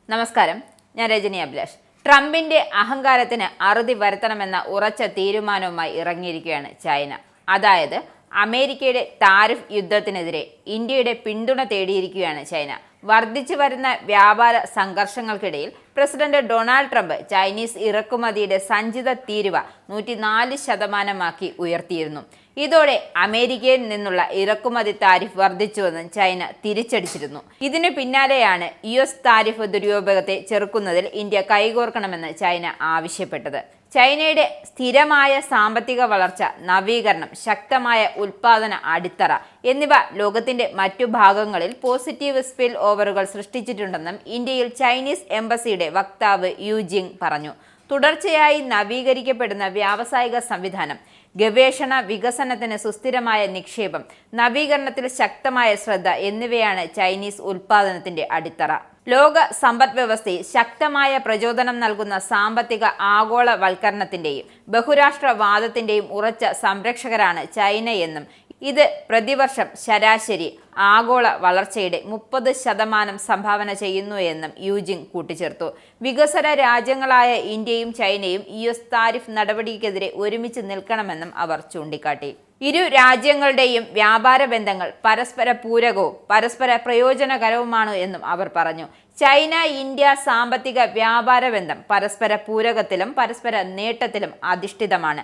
നമസ്കാരം, ഞാൻ രജനി അഭിലാഷ്. ട്രംപിന്റെ അഹങ്കാരത്തിന് അറുതി വരുത്തണമെന്ന ഉറച്ച തീരുമാനവുമായി ഇറങ്ങിയിരിക്കുകയാണ് ചൈന. അതായത് അമേരിക്കയുടെ താരിഫ് യുദ്ധത്തിനെതിരെ ഇന്ത്യയുടെ പിന്തുണ തേടിയിരിക്കുകയാണ് ചൈന. വർദ്ധിച്ചു വരുന്ന വ്യാപാര സംഘർഷങ്ങൾക്കിടയിൽ പ്രസിഡന്റ് ഡൊണാൾഡ് ട്രംപ് ചൈനീസ് ഇറക്കുമതിയുടെ സഞ്ചിത തീരുവ 104% ഉയർത്തിയിരുന്നു. ഇതോടെ അമേരിക്കയിൽ നിന്നുള്ള ഇറക്കുമതി താരിഫ് വർദ്ധിച്ചുവെന്ന് ചൈന തിരിച്ചടിച്ചിരുന്നു. ഇതിനു പിന്നാലെയാണ് US താരിഫ് ദുരുപയോഗത്തെ ചെറുക്കുന്നതിൽ ഇന്ത്യ കൈകോർക്കണമെന്ന് ചൈന ആവശ്യപ്പെട്ടത്. ചൈനയുടെ സ്ഥിരമായ സാമ്പത്തിക വളർച്ച, നവീകരണം, ശക്തമായ ഉൽപാദന അടിത്തറ എന്നിവ ലോകത്തിന്റെ മറ്റു ഭാഗങ്ങളിൽ പോസിറ്റീവ് സ്പിൽ ഓവറുകൾ സൃഷ്ടിച്ചിട്ടുണ്ടെന്നും ഇന്ത്യയിൽ ചൈനീസ് എംബസിയുടെ വക്താവ് യു ജിങ് പറഞ്ഞു. തുടർച്ചയായി നവീകരിക്കപ്പെടുന്ന വ്യാവസായിക സംവിധാനം, ഗവേഷണ വികസനത്തിന് സുസ്ഥിരമായ നിക്ഷേപം, നവീകരണത്തിൽ ശക്തമായ ശ്രദ്ധ എന്നിവയാണ് ചൈനീസ് ഉൽപാദനത്തിന്റെ അടിത്തറ. ലോക സമ്പദ് വ്യവസ്ഥയിൽ ശക്തമായ പ്രചോദനം നൽകുന്ന സാമ്പത്തിക ആഗോളവൽക്കരണത്തിന്റെയും ബഹുരാഷ്ട്രവാദത്തിന്റെയും ഉറച്ച സംരക്ഷകരാണ് ചൈനയെന്നും ഇത് പ്രതിവർഷം ശരാശരി ആഗോള വളർച്ചയുടെ 30% സംഭാവന ചെയ്യുന്നു എന്നും യുജിങ് കൂട്ടിച്ചേർത്തു. വികസന രാജ്യങ്ങളായ ഇന്ത്യയും ചൈനയും US താരിഫ് നടപടിക്കെതിരെ ഒരുമിച്ച് നിൽക്കണമെന്നും അവർ ചൂണ്ടിക്കാട്ടി. ഇരു രാജ്യങ്ങളുടെയും വ്യാപാര ബന്ധങ്ങൾ പരസ്പര പൂരകവും പരസ്പര പ്രയോജനകരവുമാണ് എന്നും അവർ പറഞ്ഞു. ചൈന ഇന്ത്യ സാമ്പത്തിക വ്യാപാര ബന്ധം പരസ്പര പൂരകത്തിലും പരസ്പര നേട്ടത്തിലും അധിഷ്ഠിതമാണ്.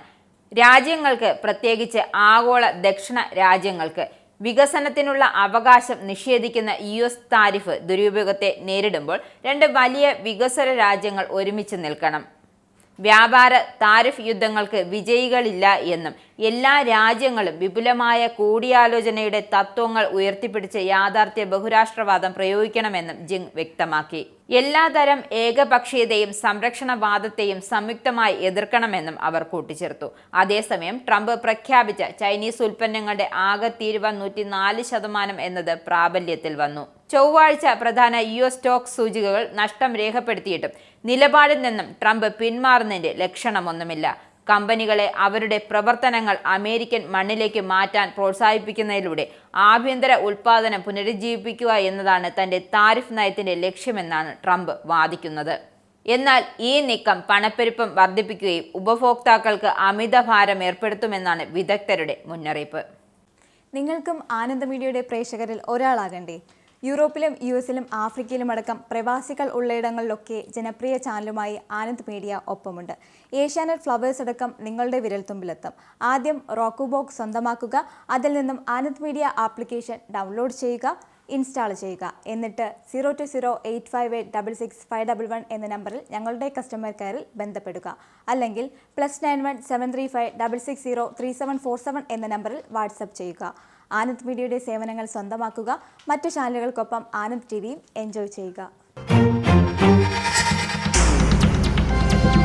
രാജ്യങ്ങൾക്ക്, പ്രത്യേകിച്ച് ആഗോള ദക്ഷിണ രാജ്യങ്ങൾക്ക് വികസനത്തിനുള്ള അവകാശം നിഷേധിക്കുന്ന US താരിഫ് ദുരുപയോഗത്തെ നേരിടുമ്പോൾ രണ്ട് വലിയ വികസ്വര രാജ്യങ്ങൾ ഒരുമിച്ച് നിൽക്കണം. വ്യാപാര താരിഫ് യുദ്ധങ്ങൾക്ക് വിജയികളില്ല എന്നും എല്ലാ രാജ്യങ്ങളും വിപുലമായ കൂടിയാലോചനയുടെ തത്വങ്ങൾ ഉയർത്തിപ്പിടിച്ച് യാഥാർത്ഥ്യ ബഹുരാഷ്ട്രവാദം പ്രയോഗിക്കണമെന്നും ജിങ് വ്യക്തമാക്കി. എല്ലാതരം ഏകപക്ഷീയതയും സംരക്ഷണവാദത്തെയും സംയുക്തമായി എതിർക്കണമെന്നും അവർ കൂട്ടിച്ചേർത്തു. അതേസമയം ട്രംപ് പ്രഖ്യാപിച്ച ചൈനീസ് ഉൽപ്പന്നങ്ങളുടെ ആകെ തീരുവ 104% എന്നത് പ്രാബല്യത്തിൽ വന്നു. ചൊവ്വാഴ്ച പ്രധാന US സ്റ്റോക്ക് സൂചികകൾ നഷ്ടം രേഖപ്പെടുത്തിയിട്ടും നിലപാടിൽ നിന്നും ട്രംപ് പിന്മാറുന്നതിന്റെ ലക്ഷണമൊന്നുമില്ല. കമ്പനികളെ അവരുടെ പ്രവർത്തനങ്ങൾ അമേരിക്കൻ മണ്ണിലേക്ക് മാറ്റാൻ പ്രോത്സാഹിപ്പിക്കുന്നതിലൂടെ ആഭ്യന്തര ഉൽപാദനം പുനരുജ്ജീവിപ്പിക്കുക എന്നതാണ് തന്റെ താരിഫ് നയത്തിന്റെ ലക്ഷ്യമെന്നാണ് ട്രംപ് വാദിക്കുന്നത്. എന്നാൽ ഈ നീക്കം പണപ്പെരുപ്പം വർദ്ധിപ്പിക്കുകയും ഉപഭോക്താക്കൾക്ക് അമിതഭാരം ഏർപ്പെടുത്തുമെന്നാണ് വിദഗ്ധരുടെ മുന്നറിയിപ്പ്. നിങ്ങൾക്കും ആനന്ദ മീഡിയയുടെ പ്രേക്ഷകരിൽ ഒരാളാകണ്ടേ? യൂറോപ്പിലും US-ലും ആഫ്രിക്കയിലും അടക്കം പ്രവാസികൾ ഉള്ളയിടങ്ങളിലൊക്കെ ജനപ്രിയ ചാനലുമായി ആനന്ദ് മീഡിയ ഒപ്പമുണ്ട്. ഏഷ്യാനെറ്റ് ഫ്ലവേഴ്സ് അടക്കം നിങ്ങളുടെ വിരൽത്തുമ്പിലെത്തും. ആദ്യം റോക്കു ബോക്സ് സ്വന്തമാക്കുക. അതിൽ നിന്നും ആനന്ദ് മീഡിയ ആപ്ലിക്കേഷൻ ഡൗൺലോഡ് ചെയ്യുക, ഇൻസ്റ്റാൾ ചെയ്യുക. എന്നിട്ട് 02085866511 എന്ന നമ്പറിൽ ഞങ്ങളുടെ കസ്റ്റമർ കെയറിൽ ബന്ധപ്പെടുക. അല്ലെങ്കിൽ +91 735 660 3747 എന്ന നമ്പറിൽ വാട്സപ്പ് ചെയ്യുക. ആനന്ദ് മീഡിയയുടെ സേവനങ്ങൾ സ്വന്തമാക്കുക. മറ്റു ചാനലുകൾക്കൊപ്പം ആനന്ദ് TVയും എൻജോയ് ചെയ്യുക.